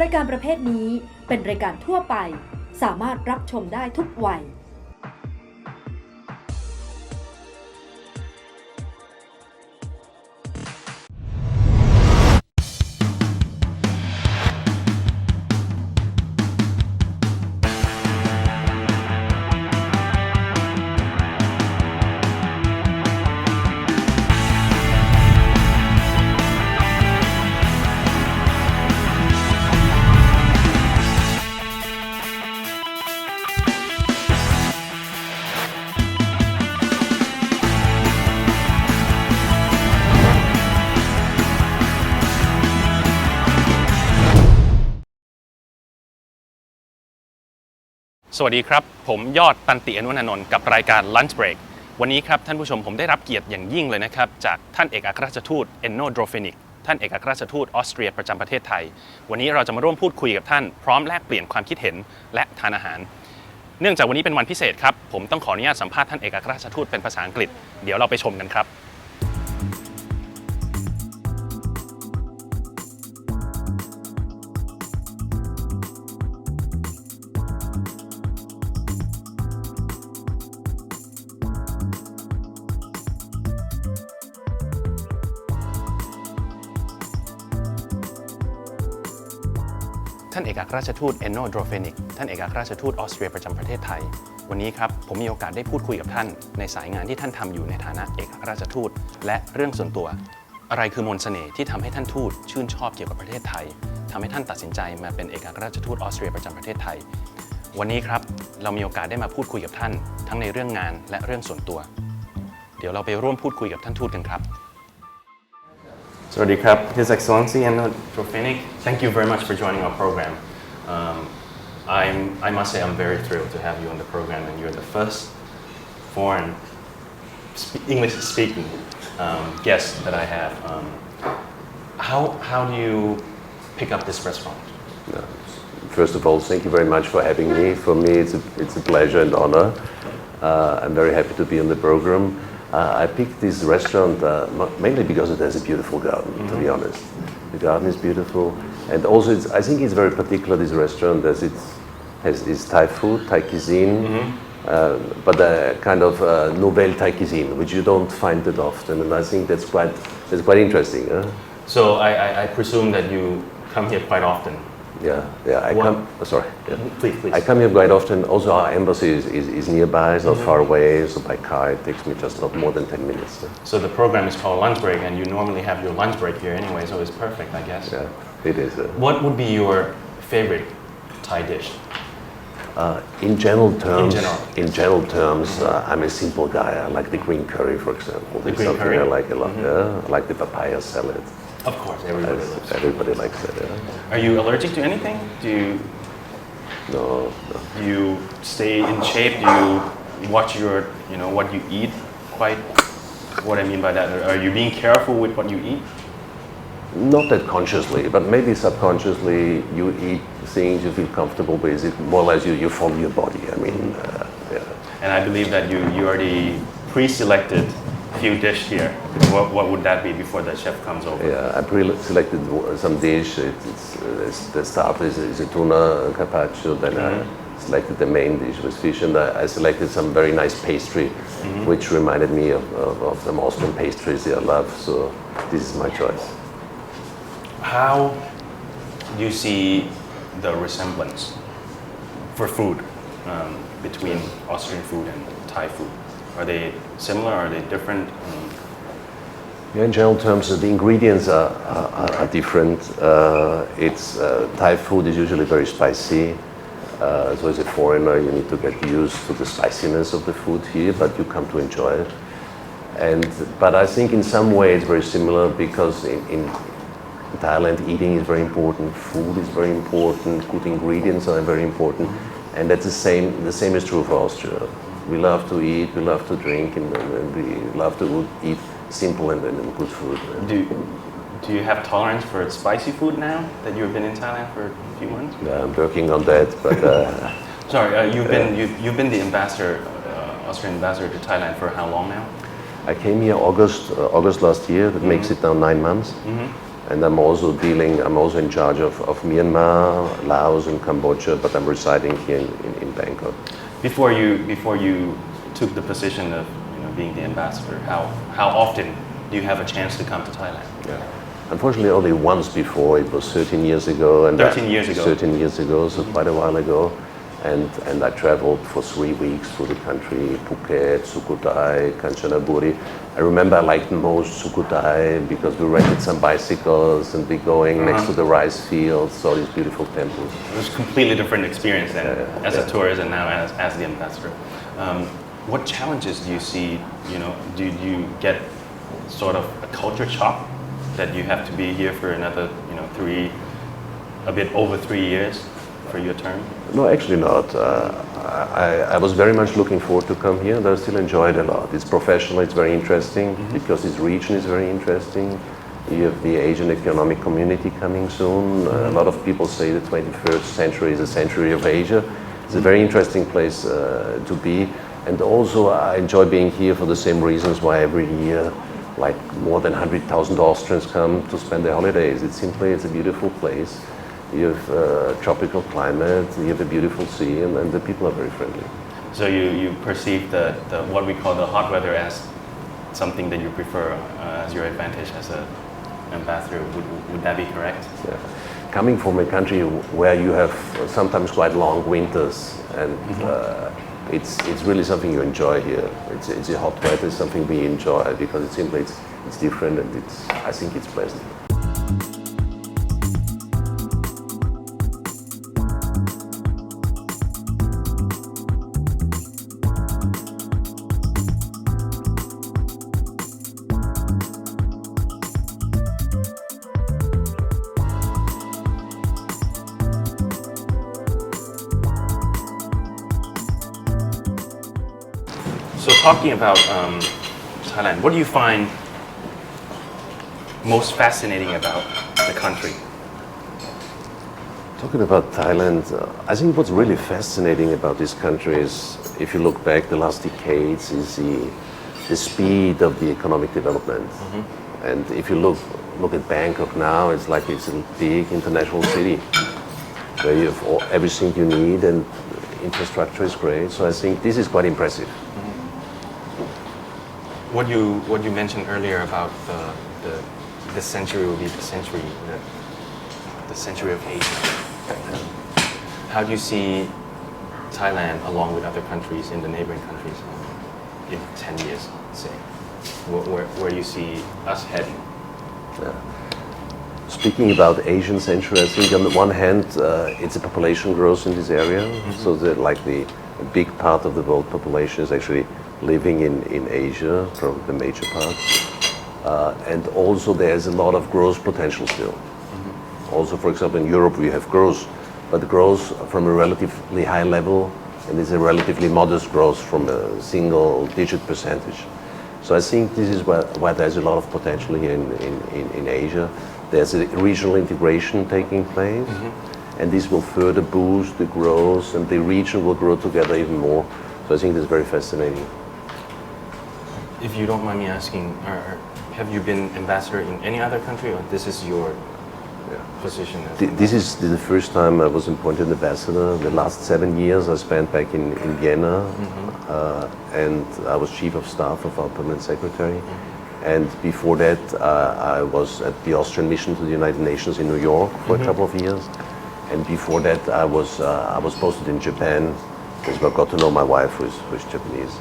รายการประเภทนี้เป็นรายการทั่วไปสามารถรับชมได้ทุกวัยสวัสดีครับผมยอดตันติอนุนนท์กับรายการ Lunch Break วันนี้ครับท่านผู้ชมผมได้รับเกียรติอย่างยิ่งเลยนะครับจากท่านเอกอัครราชทูต Enno Drofenik ท่านเอกอัครราชทูตออสเตรียประจำประเทศไทยวันนี้เราจะมาร่วมพูดคุยกับท่านพร้อมแลกเปลี่ยนความคิดเห็นและทานอาหารเนื่องจากวันนี้เป็นวันพิเศษครับผมต้องขออนุญาตสัมภาษณ์ท่านเอกอัครราชทูตเป็นภาษาอังกฤษเดี๋ยวเราไปชมกันครับท่านเอกอัครราชทูต Enno Drofenik ท่านเอกอัครราชทูตออสเตรียประจำประเทศไทยวันนี้ครับผมมีโอกาสได้พูดคุยกับท่านในสายงานที่ท่านทำอยู่ในฐานะเอกอัครราชทูตและเรื่องส่วนตัวอะไรคือมนต์เสน่ห์ที่ทำให้ท่านทูตชื่นชอบเกี่ยวกับประเทศไทยทำให้ท่านตัดสินใจมาเป็นเอกอัครราชทูตออสเตรียประจำประเทศไทยวันนี้ครับเรามีโอกาสได้มาพูดคุยกับท่านทั้งในเรื่องงานและเรื่องส่วนตัวเดี๋ยวเราไปร่วมพูดคุยกับท่านทูตกันครับสวัสดีครับ His Excellency Enno Drofenik Thank you very much for joining our program I must say I'm very thrilled to have you on the program and you're the first foreign English speaking guest that I have how do you pick up this restaurant First of all, thank you very much for having me. For me, it's a pleasure and honor. I'm very happy to be on the program. I picked this restaurant mainly because it has a beautiful garden, to be honest. The garden is beautiful. And also, I think it's very particular, this restaurant, as it has Thai food, Thai cuisine, but a kind of nouvelle Thai cuisine, which you don't find that often. And I think that's quite interesting. So I presume that you come here quite often. Yeah. Sorry. Yeah. Please. I come here quite often. Also, our embassy is nearby. It's not far away. So by car, it takes me just not more than 10 minutes. So the program is called Lunch Break, and you normally have your lunch break here anyway, so it's perfect, I guess. Yeah, it is. What would be your favorite Thai dish? In general terms, I'm a simple guy. I like the green curry, for example. The green curry? I like a lot. I like the papaya salad. Of course, everybody likes that. Yeah. Are you allergic to anything? No. Do you stay in shape? Do you watch your, what you eat quite? What I mean by that, are you being careful with what you eat? Not that consciously, but maybe subconsciously you eat things you feel comfortable with. It more or less you follow your body. I mean, yeah. And I believe that you already pre-selected few dish here. What would that be before the chef comes over? Yeah, I pre-selected some dish. The start is a tuna carpaccio. Then I selected the main dish was fish, and I selected some very nice pastry, which reminded me of the Austrian pastries I love. So this is my choice. How do you see the resemblance for food between Austrian food and Thai food? Are they similar? Are they different? Yeah, in general terms, the ingredients are different. Thai food is usually very spicy. So as a foreigner, you need to get used to the spiciness of the food here, but you come to enjoy it. But I think in some way it's very similar because in Thailand, eating is very important. Food is very important. Good ingredients are very important, and that's the same. The same is true for Austria. We love to eat, we love to drink, and we love to eat simple and good food. Do you have tolerance for spicy food now that you've been in Thailand for a few months? Yeah, I'm working on that, but. Sorry, you've been the ambassador, Austrian ambassador to Thailand for how long now? I came here August last year. That makes it now 9 months. And I'm also in charge of Myanmar, Laos, and Cambodia, but I'm residing here in Bangkok. Before you took the position of being the ambassador, how often do you have a chance to come to Thailand? Yeah. Unfortunately, only once before. It was 13 years ago. And 13 years ago. 13 years ago, so quite a while ago. And I traveled for 3 weeks through the country, Phuket, Sukhothai, Kanchanaburi. I remember I liked most Sukhothai because we rented some bicycles and we going next to the rice fields, saw these beautiful temples. It was a completely different experience than as a tourist and now as the ambassador. What challenges do you see? Do you get sort of a culture shock that you have to be here for another, a bit over 3 years for your term? No, actually not. I was very much looking forward to come here, and I still enjoy it a lot. It's professional, it's very interesting because this region is very interesting. You have the Asian Economic Community coming soon. A lot of people say the 21st century is a century of Asia. It's a very interesting place to be. And also I enjoy being here for the same reasons why every year like more than 100,000 Austrians come to spend their holidays. It's a beautiful place. You have tropical climate, you have a beautiful sea, and the people are very friendly. So you perceive the what we call the hot weather as something that you prefer as your advantage as an ambassador. Would that be correct? Yeah. Coming from a country where you have sometimes quite long winters, and it's really something you enjoy here. It's a hot weather, it's something we enjoy because it's different, and I think it's pleasant. So talking about Thailand, what do you find most fascinating about the country? Talking about Thailand, I think what's really fascinating about this country is, if you look back the last decades, is the speed of the economic development. And if you look at Bangkok now, it's like it's a big international city where you have everything you need and infrastructure is great. So I think this is quite impressive. What you mentioned earlier about the century will be the century of Asia. How do you see Thailand along with other countries in the neighboring countries in 10 years, say? Where do you see us heading? Speaking about Asian century, I think on the one hand, it's a population growth in this area. So that a big part of the world population is actually living in Asia, from the major part. And also there's a lot of growth potential still. Also, for example, in Europe we have growth, but growth from a relatively high level, and it's a relatively modest growth from a single-digit percentage. So I think this is why there's a lot of potential here in Asia. There's a regional integration taking place, and this will further boost the growth, and the region will grow together even more. So I think that's very fascinating. If you don't mind me asking, have you been ambassador in any other country, or this is your position? This is the first time I was appointed ambassador. The last 7 years I spent back in Vienna, and I was chief of staff of our permanent secretary. And before that, I was at the Austrian mission to the United Nations in New York for a couple of years. And before that, I was posted in Japan, because I got to know my wife, who's Japanese.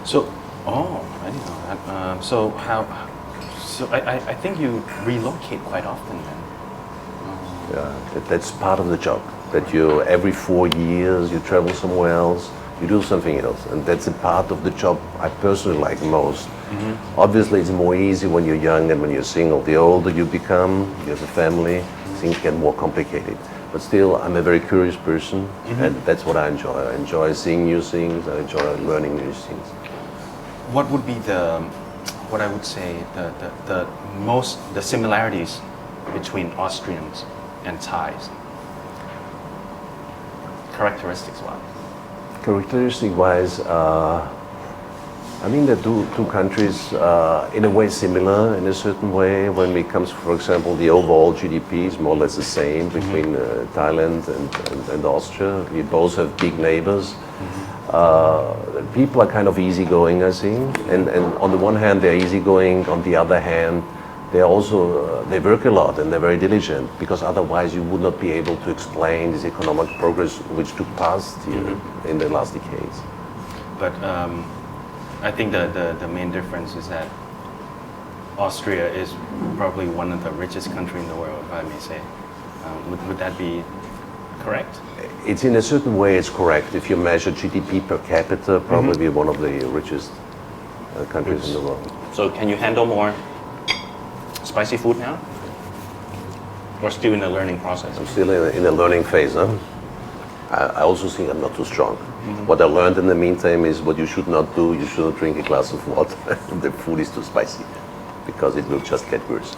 So, I didn't know that. So I think you relocate quite often then. Yeah, that's part of the job. That you every 4 years you travel somewhere else, you do something else, and that's a part of the job I personally like most. Obviously, it's more easy when you're young and when you're single. The older you become, you have a family, things get more complicated. But still, I'm a very curious person, and that's what I enjoy. I enjoy seeing new things. I enjoy learning new things. What would be what I would say the similarities between Austrians and Thais, characteristics-wise? Characteristic-wise, I mean, the two countries, in a way, similar in a certain way. When it comes, for example, the overall GDP is more or less the same between Thailand and Austria. We both have big neighbors. People are kind of easygoing, I think. And on the one hand, they're easygoing. On the other hand, they also they work a lot and they're very diligent because otherwise you would not be able to explain this economic progress which took place here in the last decades. But I think the main difference is that Austria is probably one of the richest countries in the world, if I may say. Would that be correct? It's in a certain way it's correct. If you measure GDP per capita, probably one of the richest countries in the world. So can you handle more spicy food now? Or still in the learning process? I'm still in a learning phase. Huh? I also think I'm not too strong. What I learned in the meantime is what you should not do. You shouldn't drink a glass of water if the food is too spicy because it will just get worse.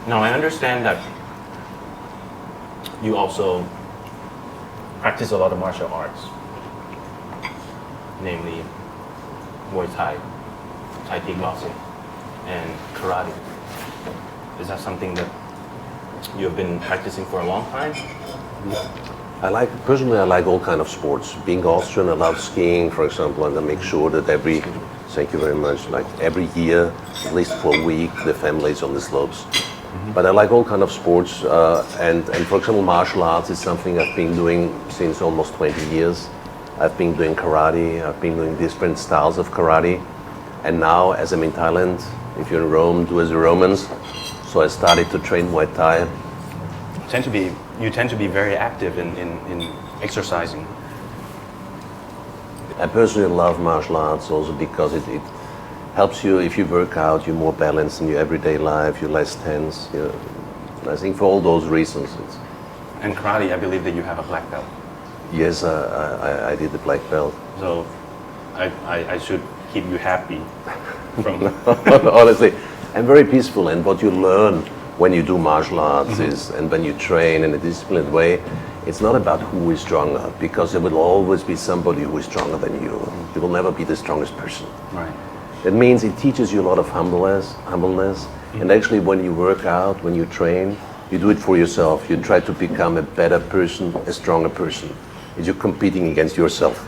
Now I understand that you also practice a lot of martial arts, namely Muay Thai, Thai kickboxing, and karate. Is that something that you have been practicing for a long time? Personally, I like all kind of sports. Being Austrian, I love skiing, for example, and I make sure that thank you very much, like every year, at least for a week, the family is on the slopes. But I like all kind of sports, and for example, martial arts is something I've been doing since almost 20 years. I've been doing karate, I've been doing different styles of karate, and now as I'm in Thailand, if you're in Rome, do as the Romans. So I started to train Muay Thai. You tend to be very active in exercising. I personally love martial arts also because it helps you, if you work out, you're more balanced in your everyday life, you're less tense. I think for all those reasons. And karate, I believe that you have a black belt. Yes, I did the black belt. So I should keep you happy from... Honestly, I'm very peaceful, and what you learn when you do martial arts is, and when you train in a disciplined way, it's not about who is stronger, because there will always be somebody who is stronger than you. You will never be the strongest person. Right. That means it teaches you a lot of humbleness, and actually when you work out, when you train, you do it for yourself. You try to become a better person, a stronger person. You're competing against yourself.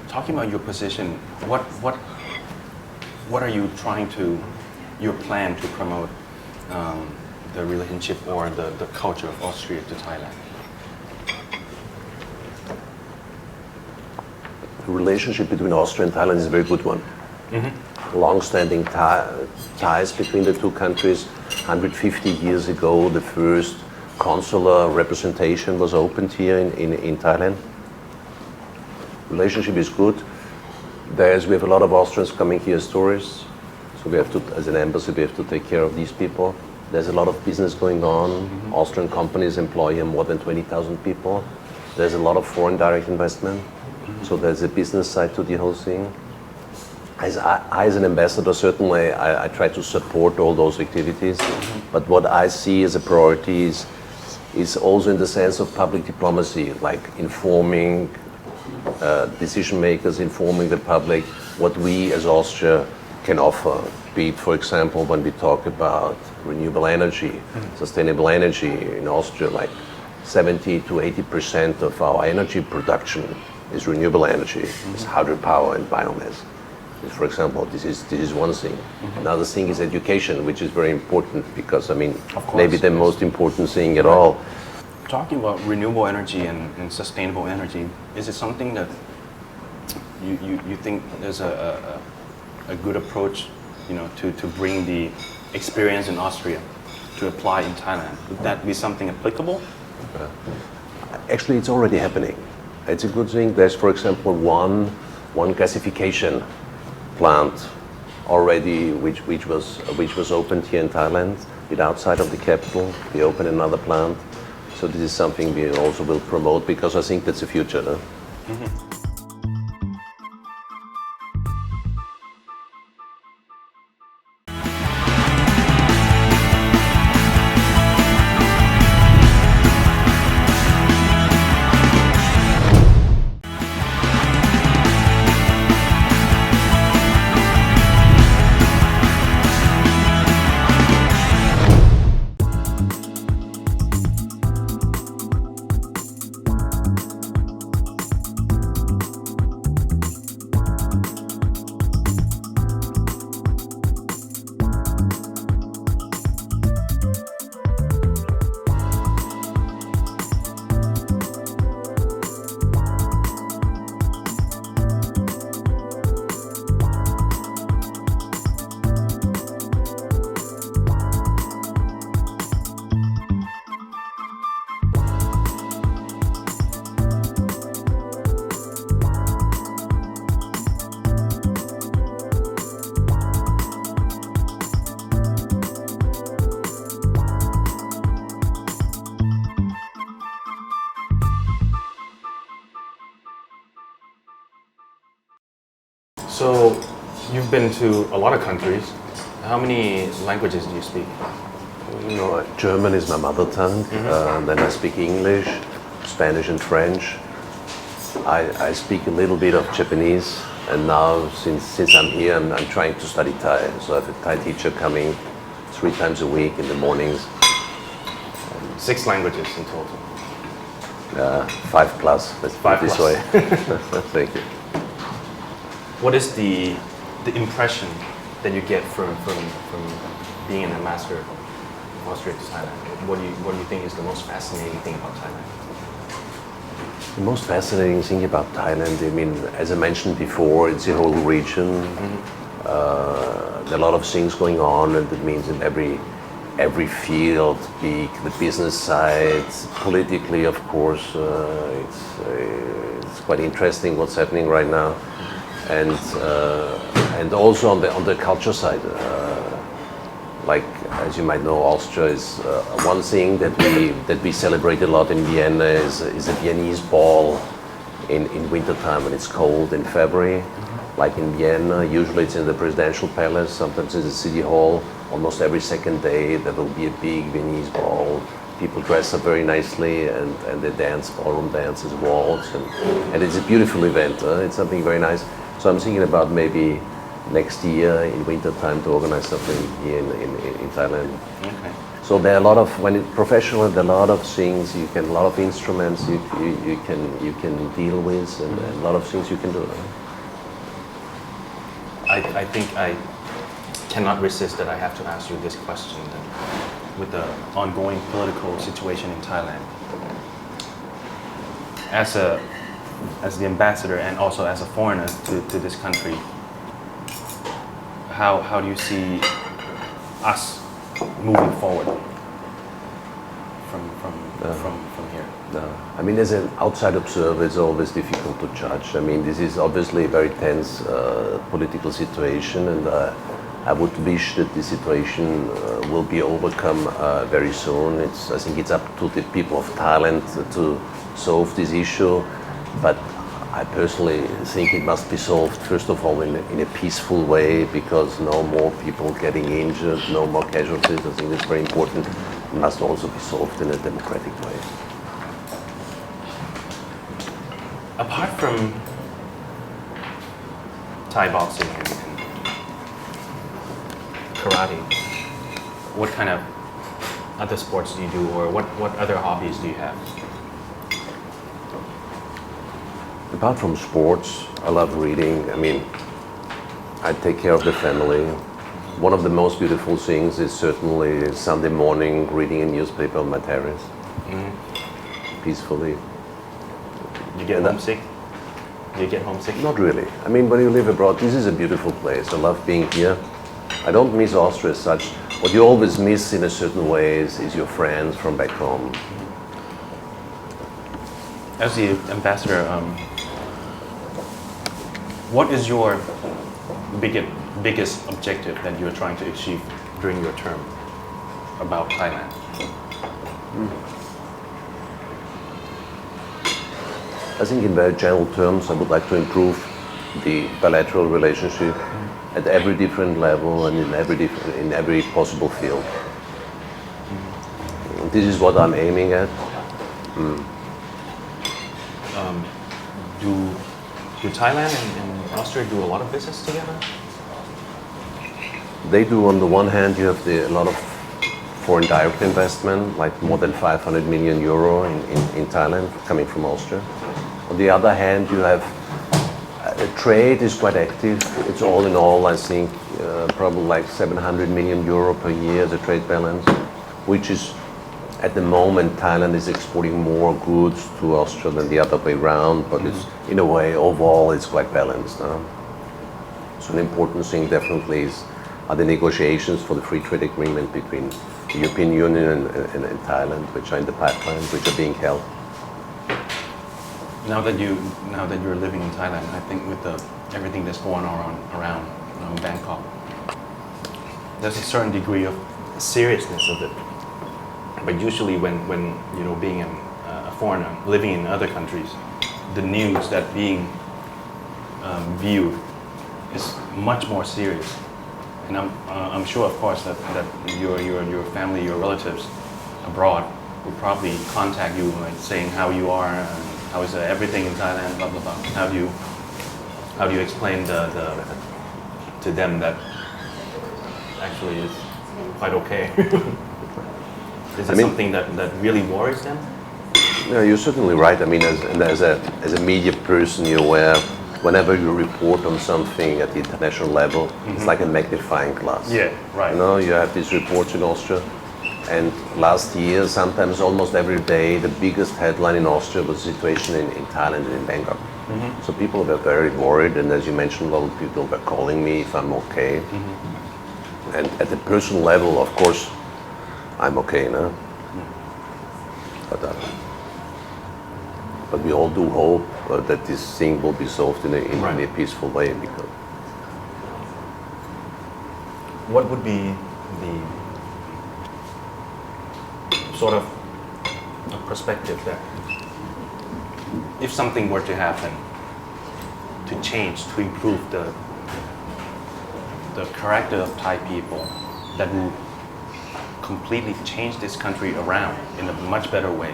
Talking about your position, what are you trying to, your plan to promote the relationship or the culture of Austria to Thailand? The relationship between Austria and Thailand is a very good one. Long-standing ties between the two countries. 150 years ago, the first consular representation was opened here in Thailand. Relationship is good. We have a lot of Austrians coming here as tourists, so we have to, as an embassy, we have to take care of these people. There's a lot of business going on. Austrian companies employ here more than 20,000 people. There's a lot of foreign direct investment, so there's a business side to the whole thing. As an ambassador, certainly I try to support all those activities, but what I see as a priority is also in the sense of public diplomacy, like informing decision makers, informing the public what we as Austria can offer. Be it, for example, when we talk about renewable energy, sustainable energy in Austria, like 70 to 80% of our energy production is renewable energy. It's hydropower and biomass. For example, this is one thing. Another thing is education, which is very important because, I mean, maybe the most important thing at all. Talking about renewable energy and sustainable energy, is it something that you think there's a good approach, to bring the experience in Austria to apply in Thailand? Would that be something applicable? Actually, it's already happening. It's a good thing. There's, for example, one gasification plant already, which was opened here in Thailand, outside of the capital. We opened another plant. So this is something we also will promote because I think that's the future. No? You've been to a lot of countries. How many languages do you speak? You know, German is my mother tongue. Then I speak English, Spanish, and French. I speak a little bit of Japanese, and now since I'm here, I'm trying to study Thai. So I have a Thai teacher coming 3 times a week in the mornings. 6 languages in total. 5 plus. Let's put it this plus. way. Thank you. What is the impression that you get from being an ambassador of Austria to Thailand? What do you think is the most fascinating thing about Thailand? The most fascinating thing about Thailand, I mean, as I mentioned before, it's the whole region. There are a lot of things going on, and that means in every field, be the business side, politically, of course, it's quite interesting what's happening right now, and also on the culture side. Like, as you might know, Austria is one thing that we celebrate a lot in Vienna is a Viennese ball in wintertime when it's cold in February. Like in Vienna, usually it's in the presidential palace, sometimes in the city hall. Almost every second day there will be a big Viennese ball. People dress up very nicely and they dance, ballroom dances, waltz, and it's a beautiful event. It's something very nice. So I'm thinking about maybe next year in winter time to organize something here in Thailand. Okay. So there are a lot of, when it's professional, there are a lot of things a lot of instruments you can deal with, and a lot of things you can do. I think I cannot resist that I have to ask you this question. That with the ongoing political situation in Thailand, as the ambassador and also as a foreigner to this country, how do you see us moving forward from here? No. I mean, as an outside observer, it's always difficult to judge. I mean, this is obviously a very tense political situation, and I would wish that the situation will be overcome very soon. I think it's up to the people of Thailand to solve this issue, but I personally think it must be solved, first of all, in a peaceful way, because no more people getting injured, no more casualties. I think it's very important. It must also be solved in a democratic way. Apart from Thai boxing and karate, what kind of other sports do you do, or what other hobbies do you have? Apart from sports, I love reading. I mean, I take care of the family. One of the most beautiful things is certainly Sunday morning reading a newspaper on my terrace, peacefully. You get homesick? Do you get homesick? Not really. I mean, when you live abroad, this is a beautiful place. I love being here. I don't miss Austria as such. What you always miss in a certain way is your friends from back home. As the ambassador, what is your biggest objective that you're trying to achieve during your term about Thailand? I think in very general terms, I would like to improve the bilateral relationship at every different level and in every possible field. This is what I'm aiming at. Do Thailand and Austria do a lot of business together? They do. On the one hand, you have a lot of foreign direct investment, like more than 500 million euro in Thailand coming from Austria. On the other hand, you have trade is quite active. It's all in all, I think, probably like 700 million euro per year as a trade balance, which is at the moment Thailand is exporting more goods to Austria than the other way around, but it's in a way overall it's quite balanced. So an important thing definitely are the negotiations for the free trade agreement between the European Union and Thailand, which are in the pipeline, which are being held. Now that you're living in Thailand, I think with everything that's going on around Bangkok, there's a certain degree of seriousness of it. But usually when being a foreigner living in other countries, the news that being viewed is much more serious. And I'm sure, of course, that your family, your relatives abroad will probably contact you, like saying how you are, how is everything in Thailand, blah blah blah. How do you explain to them that actually it's quite okay? Is it something that really worries them? No, you're certainly right. I mean, as a media person, you're aware. Whenever you report on something at the international level, it's like a magnifying glass. Yeah, right. You know, you have these reports in Austria, and last year, sometimes almost every day, the biggest headline in Austria was the situation in Thailand and in Bangkok. So people were very worried, and as you mentioned, a lot of people were calling me if I'm okay. And at the personal level, of course, I'm okay, no? But we all do hope that this thing will be solved in a peaceful way. Because what would be the sort of a perspective that if something were to happen to change, to improve the character of Thai people, that will completely change this country around in a much better way,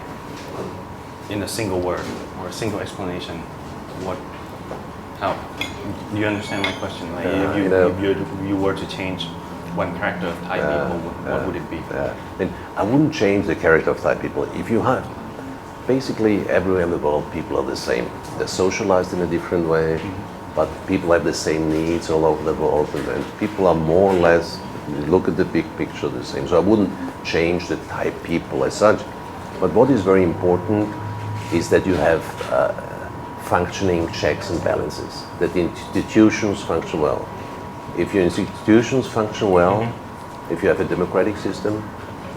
in a single word or a single explanation, how do you understand my question? Like if you were to change one character of Thai people, what would it be? And I wouldn't change the character of Thai people. If you have, basically everywhere in the world, people are the same. They're socialized in a different way, but people have the same needs all over the world, and people are more or less, look at the big picture, the same. So I wouldn't change the Thai people as such. But what is very important is that you have functioning checks and balances, that the institutions function well. If your institutions function well, if you have a democratic system,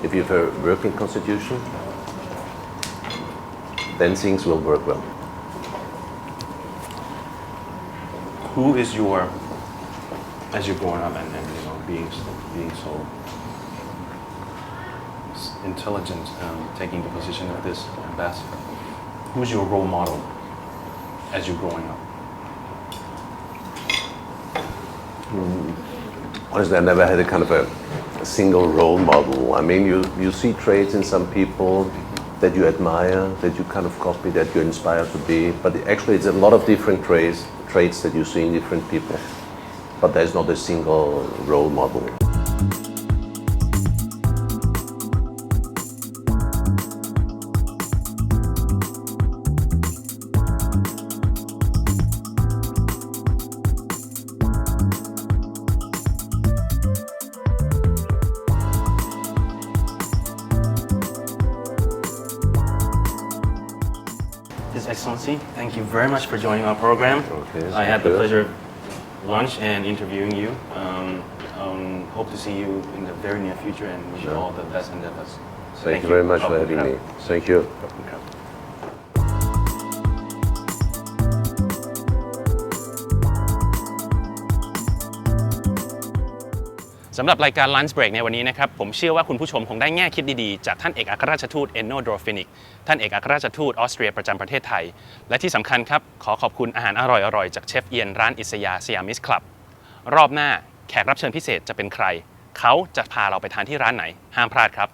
if you have a working constitution, then things will work well. Who is your, as you're growing up and you know being so intelligent, taking the position of this ambassador, who's your role model as you're growing up? Honestly, I never had a kind of a single role model. I mean, you see traits in some people that you admire, that you kind of copy, that you're inspired to be. But actually, it's a lot of different traits that you see in different people. But there's not a single role model. 'His Excellency, thank you very much for joining our program. Okay, I had the good. pleasure of lunch and interviewing you. Hope to see you in the very near future and wish you all the best endeavors. Thank you very much for having me. Thank you. ขอบคุณครับ สำหรับรายการ Lunch Break ในวันนี้นะครับผมเชื่อว่าคุณผู้ชมคงได้แง่คิดดีๆจากท่านเอกอัครราชทูต Enno Drofenik ท่านเอกอัครราชทูตออสเตรียประจำประเทศไทยและที่สำคัญครับขอขอบคุณอาหารอร่อยๆจากเชฟเอียนร้านอิสยาสยามิสคลับรอบหน้าแขกรับเชิญพิเศษจะเป็นใครเขาจะพาเราไปทานที่ร้านไหนห้ามพลาดครับ